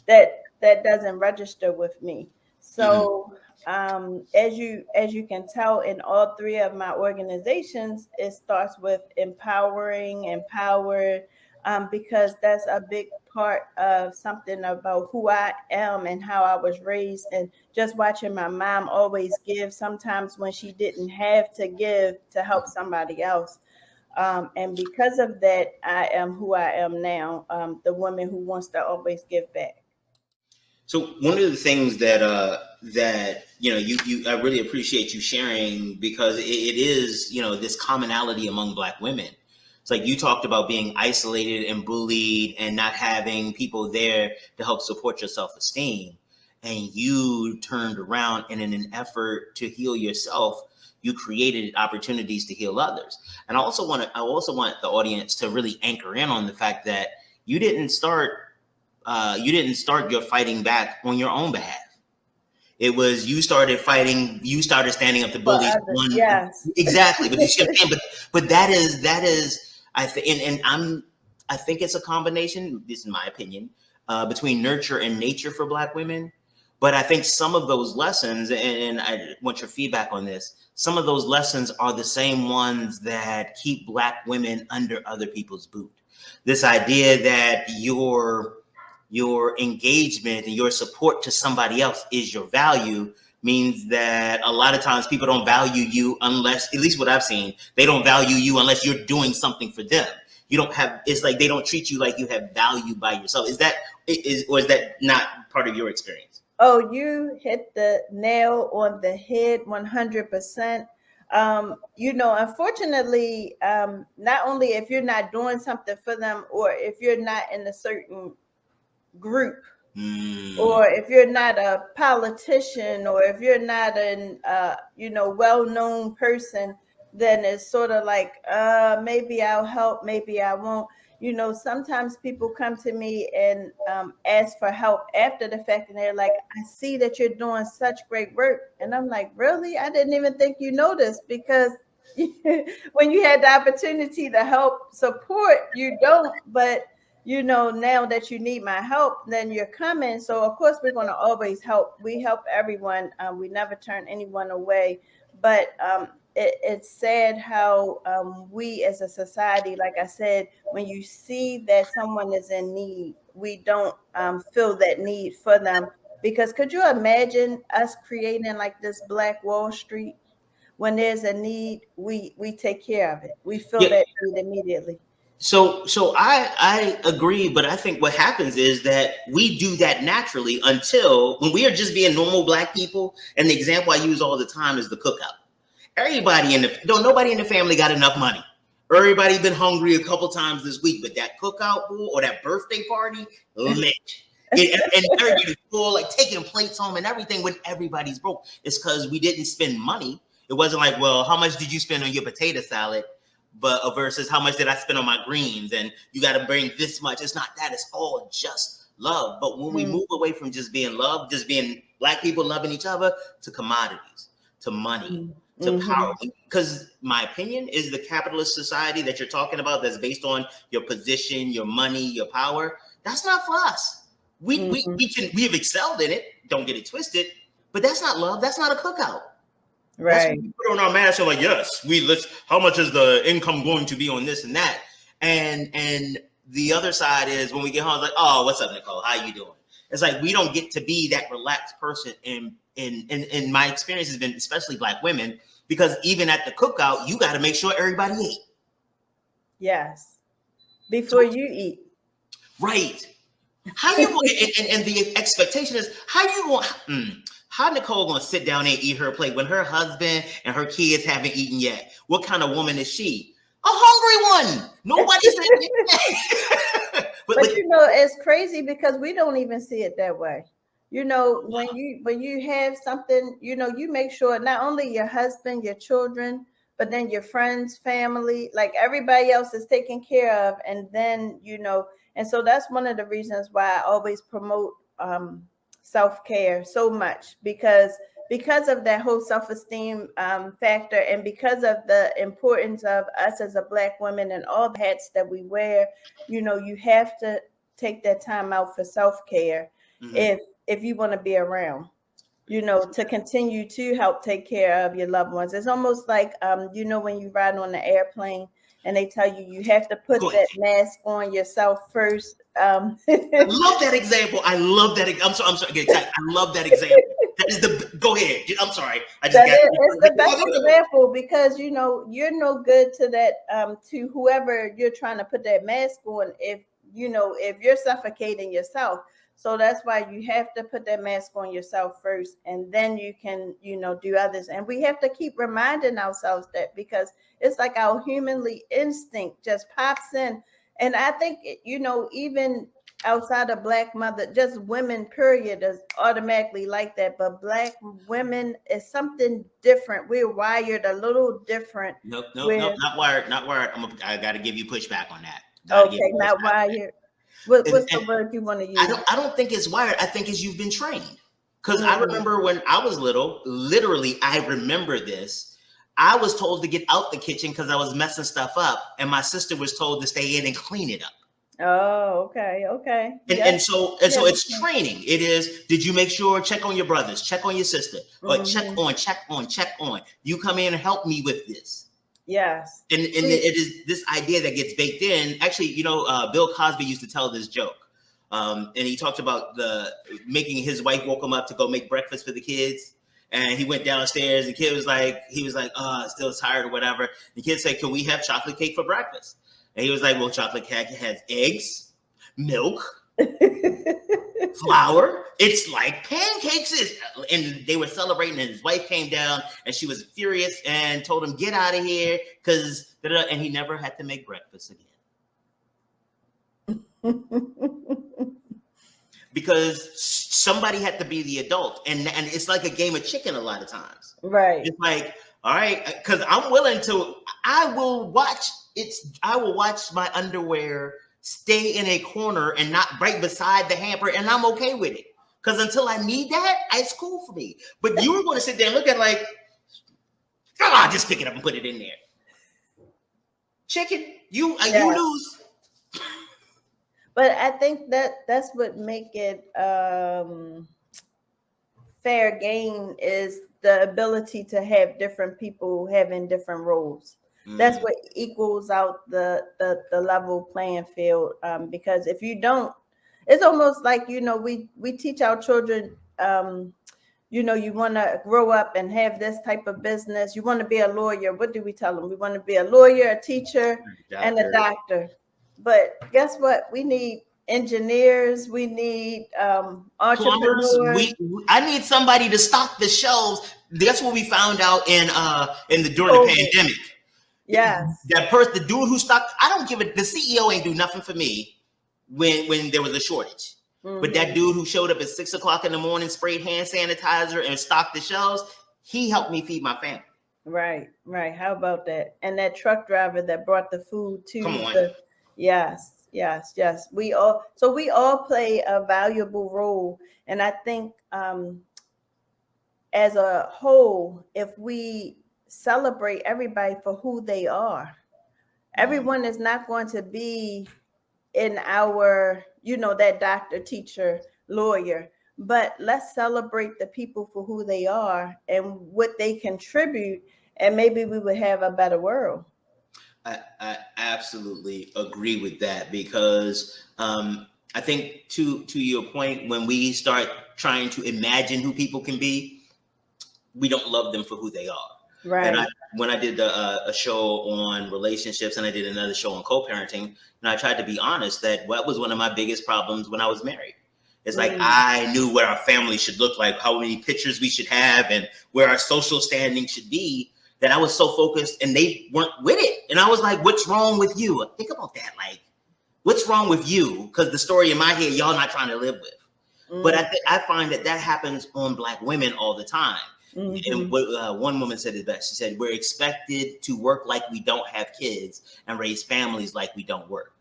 [SPEAKER 5] That doesn't register with me. So as you can tell, in all three of my organizations, it starts with empowering, empower, because that's a big part of something about who I am and how I was raised. And just watching my mom always give, sometimes when she didn't have to give to help somebody else. And because of that, I am who I am now, the woman who wants to always give back.
[SPEAKER 3] So one of the things that you I really appreciate you sharing, because it is this commonality among Black women. It's like you talked about being isolated and bullied and not having people there to help support your self-esteem, and you turned around and in an effort to heal yourself, you created opportunities to heal others. And I also want the audience to really anchor in on the fact that you didn't start your fighting back on your own behalf. It was you started fighting. You started standing up to bullies.
[SPEAKER 5] Yes,
[SPEAKER 3] Exactly. But you see what I'm saying? But that is I think, I think it's a combination. This is my opinion, between nurture and nature for Black women. But I think some of those lessons, and I want your feedback on this, some of those lessons are the same ones that keep Black women under other people's boot. This idea that your engagement and your support to somebody else is your value means that a lot of times people don't value you unless, at least what I've seen, they don't value you unless you're doing something for them. You don't have, it's like they don't treat you like you have value by yourself. Is that not part of your experience?
[SPEAKER 5] Oh, you hit the nail on the head 100%. Unfortunately, not only if you're not doing something for them, or if you're not in a certain group, or if you're not a politician, or if you're not an well-known person, then it's sort of like, maybe I'll help, maybe I won't. Sometimes people come to me and ask for help after the fact, and they're like, I see that you're doing such great work. And I'm like, really? I didn't even think you noticed, because when you had the opportunity to help support, you don't. But now that you need my help, then you're coming. So of course we're going to always help. We help everyone. We never turn anyone away. But it's sad how we as a society, like I said, when you see that someone is in need, we don't feel that need for them. Because could you imagine us creating like this Black Wall Street? When there's a need, we take care of it. We feel that need immediately.
[SPEAKER 3] So I agree, but I think what happens is that we do that naturally until when we are just being normal Black people. And the example I use all the time is the cookout. Nobody in the family got enough money. Everybody been hungry a couple times this week, but that cookout pool or that birthday party, lit. And everybody's full, like taking plates home and everything when everybody's broke. It's because we didn't spend money. It wasn't like, well, how much did you spend on your potato salad? But versus how much did I spend on my greens? And you got to bring this much. It's not that. It's all just love. But when we move away from just being love, just being Black people loving each other, to commodities, to money, to power. Because my opinion is the capitalist society that you're talking about, that's based on your position, your money, your power, that's not for us. We have excelled in it. Don't get it twisted. But that's not love. That's not a cookout.
[SPEAKER 5] Right.
[SPEAKER 3] That's when we put on our mask and like, yes, how much is the income going to be on this and that? And the other side is when we get home, it's like, oh, what's up, Nicole? How you doing? It's like we don't get to be that relaxed person. And my experience has been, especially Black women, because even at the cookout, you got to make sure everybody ate.
[SPEAKER 5] Yes. Before you eat.
[SPEAKER 3] Right. How you and the expectation is how Nicole gonna sit down and eat her plate when her husband and her kids haven't eaten yet? What kind of woman is she? A hungry one. Nobody said
[SPEAKER 5] but it's crazy because we don't even see it that way. When you have something, you make sure not only your husband, your children, but then your friends, family, like everybody else is taken care of. And then, and so that's one of the reasons why I always promote self-care so much because of that whole self-esteem factor, and because of the importance of us as a Black woman and all the hats that we wear. You have to take that time out for self-care if you want to be around, to continue to help take care of your loved ones. It's almost like when you ride on the airplane and they tell you have to put that mask on yourself first.
[SPEAKER 3] I love that example. I love that. I'm sorry. I love that example. That is go ahead. I'm sorry.
[SPEAKER 5] It's the best example because you're no good to that to whoever you're trying to put that mask on if you're suffocating yourself. So that's why you have to put that mask on yourself first, and then you can do others. And we have to keep reminding ourselves that, because it's like our humanly instinct just pops in. And I think even outside of Black mother, just women period is automatically like that, but Black women is something different. We're wired a little different.
[SPEAKER 3] Nope, not wired. I got to give you pushback on that.
[SPEAKER 5] Okay, not wired. What's the word you want to use?
[SPEAKER 3] I don't think it's wired. I think it's you've been trained. Because I remember when I was little, literally, I remember this. I was told to get out the kitchen because I was messing stuff up, and my sister was told to stay in and clean it up.
[SPEAKER 5] Oh, okay.
[SPEAKER 3] And so it's training. It is, did you make sure, check on your brothers, check on your sister, or check on. You come in and help me with this.
[SPEAKER 5] Yes.
[SPEAKER 3] And it is this idea that gets baked in. Actually, Bill Cosby used to tell this joke. And he talked about making his wife woke him up to go make breakfast for the kids. And he went downstairs. The kid was like, still tired or whatever. The kid said, can we have chocolate cake for breakfast? And he was like, well, chocolate cake has eggs, milk, flour. It's like pancakes. And they were celebrating, and his wife came down, and she was furious and told him, get out of here, and he never had to make breakfast again. Because somebody had to be the adult. And it's like a game of chicken a lot of times.
[SPEAKER 5] Right.
[SPEAKER 3] It's like, all right, because I will watch my underwear stay in a corner and not right beside the hamper, and I'm okay with it. Because until I need that, it's cool for me. But you were going to sit there and look at like, just pick it up and put it in there. Chicken, you lose.
[SPEAKER 5] But I think that's what make it fair game is the ability to have different people having different roles. That's what equals out the level playing field. Because if you don't, it's almost like, we teach our children, you want to grow up and have this type of business. You want to be a lawyer. What do we tell them? We want to be a lawyer, a teacher, and a doctor. But guess what? We need engineers. We need entrepreneurs.
[SPEAKER 3] Plumbers. I need somebody to stock the shelves. That's what we found out during the pandemic.
[SPEAKER 5] Yes.
[SPEAKER 3] The dude who stocked, I don't give it. The CEO ain't do nothing for me when there was a shortage. But that dude who showed up at 6 o'clock in the morning, sprayed hand sanitizer and stocked the shelves, he helped me feed my family.
[SPEAKER 5] Right. How about that? And that truck driver that brought the food to
[SPEAKER 3] Come on.
[SPEAKER 5] Yes. We all play a valuable role. And I think as a whole, if we celebrate everybody for who they are, everyone is not going to be in our, that doctor, teacher, lawyer, but let's celebrate the people for who they are and what they contribute, and maybe we would have a better world.
[SPEAKER 3] I absolutely agree with that, because I think to your point, when we start trying to imagine who people can be, we don't love them for who they are.
[SPEAKER 5] Right.
[SPEAKER 3] And when I did a show on relationships, and I did another show on co-parenting, and I tried to be honest that what was one of my biggest problems when I was married. It's like I knew what our family should look like, how many pictures we should have, and where our social standing should be, that I was so focused, and they weren't with it. And I was like, what's wrong with you? Think about that. Like, what's wrong with you? Because the story in my head, y'all not trying to live with. But I find that happens on Black women all the time. And what one woman said it best. She said, we're expected to work like we don't have kids and raise families like we don't work.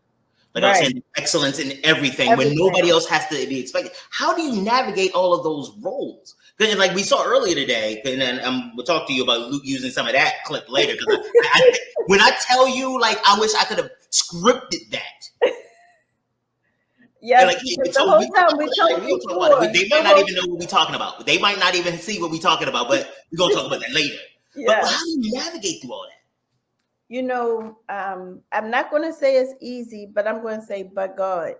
[SPEAKER 3] Like I was saying, excellence in everything when nobody else has to be expected. How do you navigate all of those roles? Because like we saw earlier today, and then we'll talk to you about Luke using some of that clip later. Because when I tell you, like, I wish I could have scripted that.
[SPEAKER 5] Yeah,
[SPEAKER 3] like,
[SPEAKER 5] the whole time we told before,
[SPEAKER 3] they might not even know what we're talking about. They might not even see what we're talking about, but we're going to talk about that later. Yeah. But how do you navigate through all that?
[SPEAKER 5] You know, I'm not going to say it's easy, but I'm going to say, but God,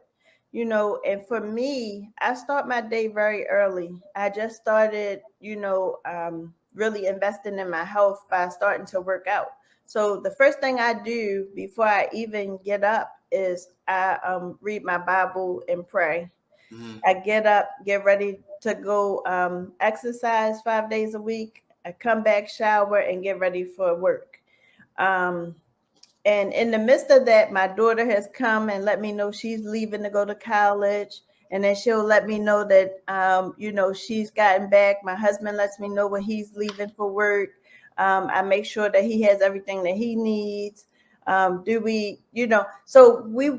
[SPEAKER 5] you know, and for me, I start my day very early. I just started, you know, really investing in my health by starting to work out. So the first thing I do before I even get up is I read my Bible and pray. Mm-hmm. I get up, get ready to go exercise 5 days a week. I come back, shower, and get ready for work. And in the midst of that, my daughter has come and let me know she's leaving to go to college. And then she'll let me know that, you know, she's gotten back. My husband lets me know when he's leaving for work. I make sure that he has everything that he needs. Do we, you know, so we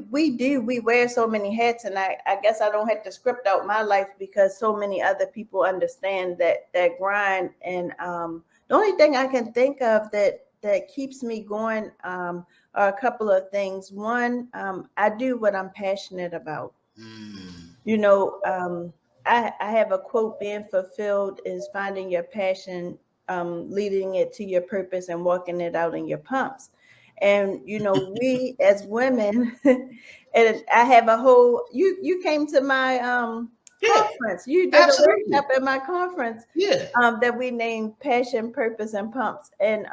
[SPEAKER 5] wear so many hats, and I guess I don't have to script out my life because so many other people understand that grind. And the only thing I can think of that keeps me going are a couple of things. One, I do what I'm passionate about. You know, I have a quote: being fulfilled is finding your passion, leading it to your purpose, and walking it out in your pumps. And, you know, we as women, and I have a whole, you came to my conference. You did a workshop at my conference that we named Passion, Purpose, and Pumps. And,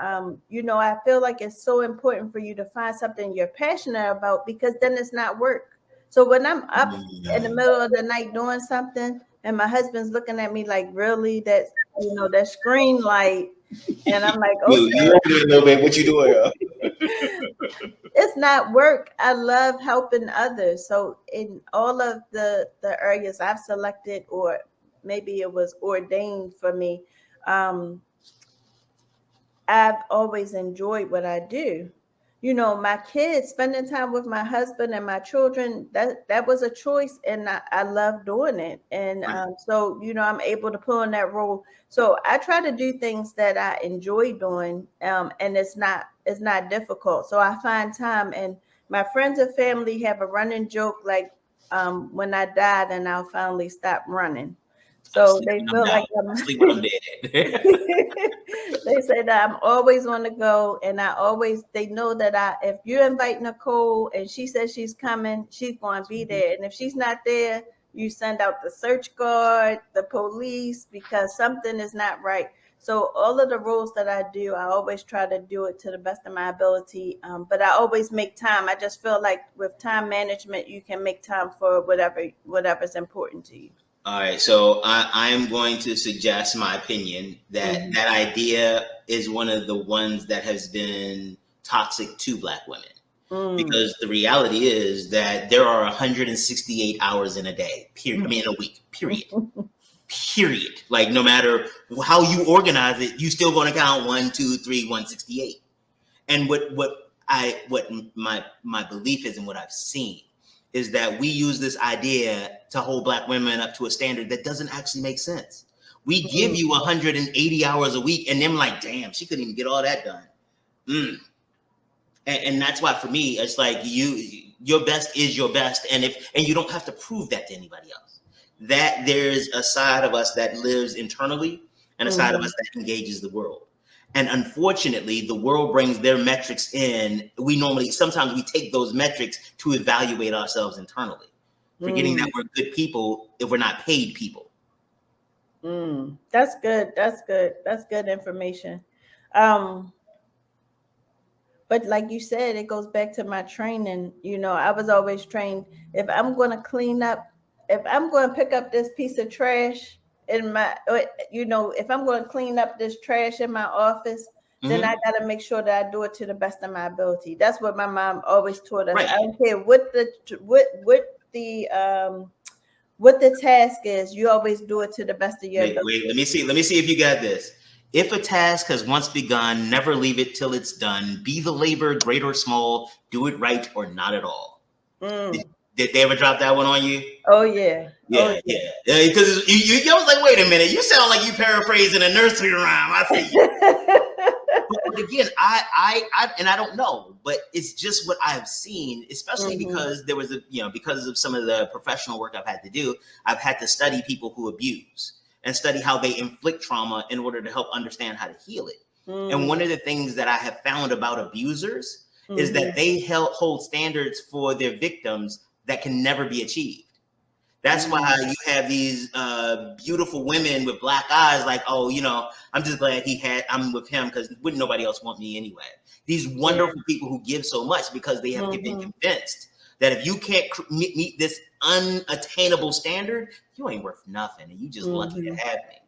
[SPEAKER 5] you know, I feel like it's so important for you to find something you're passionate about, because then it's not work. So when I'm up in the middle of the night doing something and my husband's looking at me like, really, that's, you know, that screen light. And I'm like, okay.
[SPEAKER 3] You a little bit. What you doing?
[SPEAKER 5] It's not work. I love helping others. So in all of the areas I've selected, or maybe it was ordained for me, I've always enjoyed what I do. You know, my kids, spending time with my husband and my children, that was a choice, and I love doing it. And so, you know, I'm able to pull in that role. So I try to do things that I enjoy doing, and it's not difficult. So I find time, and my friends and family have a running joke like, when I die, then I'll finally stop running. So they feel like I'm
[SPEAKER 3] sleep when I'm dead.
[SPEAKER 5] They say that I'm always on the go, and they know that if you invite Nicole and she says she's coming, she's going to be there. And if she's not there, you send out the search guard, the police, because something is not right. So all of the roles that I do, I always try to do it to the best of my ability. But I always make time. I just feel like with time management, you can make time for whatever's important to you.
[SPEAKER 3] All right, so I am going to suggest my opinion that that idea is one of the ones that has been toxic to Black women. Because the reality is that there are 168 hours in a day, period. I mean, in a week, period. Period. Like, no matter how you organize it, you still going to count 1, 2, 3, 168. And what my belief is, and what I've seen, is that we use this idea to hold Black women up to a standard that doesn't actually make sense. We give you 180 hours a week, and then like, damn, she couldn't even get all that done. And that's why, for me, it's like your best is your best, and you don't have to prove that to anybody else. That there's a side of us that lives internally, and a side of us that engages the world. And unfortunately, the world brings their metrics in. Sometimes we take those metrics to evaluate ourselves internally, forgetting that we're good people if we're not paid people.
[SPEAKER 5] That's good. That's good. That's good information. But like you said, it goes back to my training. You know, I was always trained, if I'm going to pick up this piece of trash in my, you know, if I'm going to clean up this trash in my office, then I got to make sure that I do it to the best of my ability. That's what my mom always taught us. Right. I don't care what the task is. You always do it to the best of your ability.
[SPEAKER 3] Wait, let me see if you got this. If a task has once begun, never leave it till it's done. Be the labor, great or small. Do it right or not at all. Did they ever drop that one on you?
[SPEAKER 5] Oh yeah.
[SPEAKER 3] Yeah, yeah. Because you was like, wait a minute, you sound like you paraphrasing a nursery rhyme. I see you. But again, I don't know, but it's just what I've seen, especially because there was because of some of the professional work I've had to do. I've had to study people who abuse and study how they inflict trauma in order to help understand how to heal it. And one of the things that I have found about abusers is that they hold standards for their victims that can never be achieved. That's why you have these beautiful women with black eyes, like, oh, I'm just glad I'm with him because wouldn't nobody else want me anyway. These wonderful people who give so much because they have been convinced that if you can't meet this unattainable standard, you ain't worth nothing, and you just lucky to have me.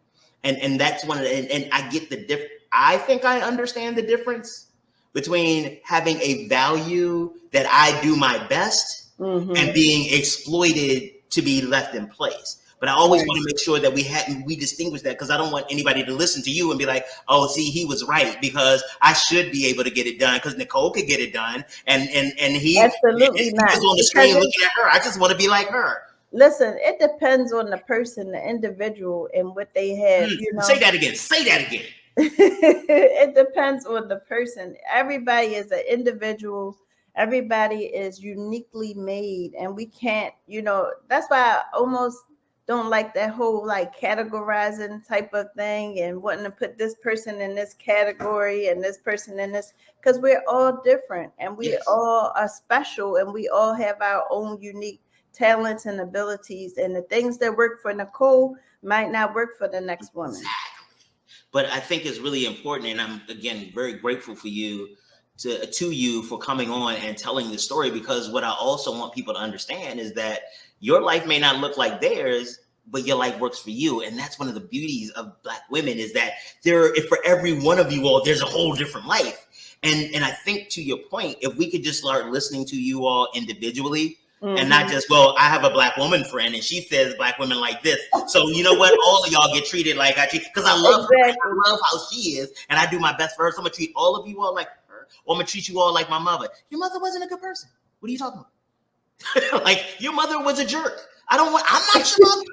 [SPEAKER 3] And that's one of the, and I get the difference. I think I understand the difference between having a value that I do my best and being exploited to be left in place. But I always want to make sure that we distinguish that, because I don't want anybody to listen to you and be like, oh, see, he was right, because I should be able to get it done because Nicole could get it done. And he
[SPEAKER 5] absolutely not.
[SPEAKER 3] He was on the screen looking at her. I just want to be like her.
[SPEAKER 5] Listen, it depends on the person, the individual, and what they have.
[SPEAKER 3] Say that again. Say that again.
[SPEAKER 5] It depends on the person. Everybody is an individual. Everybody is uniquely made, and we can't, that's why I almost don't like that whole like categorizing type of thing and wanting to put this person in this category and this person in this, because we're all different and we all are special and we all have our own unique talents and abilities, and the things that work for Nicole might not work for the next woman.
[SPEAKER 3] Exactly. But I think it's really important, and I'm again very grateful for you to you for coming on and telling the story, because what I also want people to understand is that your life may not look like theirs, but your life works for you. And that's one of the beauties of Black women, is that for every one of you all, there's a whole different life. And I think, to your point, if we could just start listening to you all individually, and not just, well, I have a Black woman friend and she says Black women like this, so you know what, all of y'all get treated like I treat, because I love her, I love how she is, and I do my best for her. So I'm gonna treat all of you all like her, or I'm gonna treat you all like my mother. Your mother wasn't a good person. What are you talking about? Like, your mother was a jerk. I'm not your mother.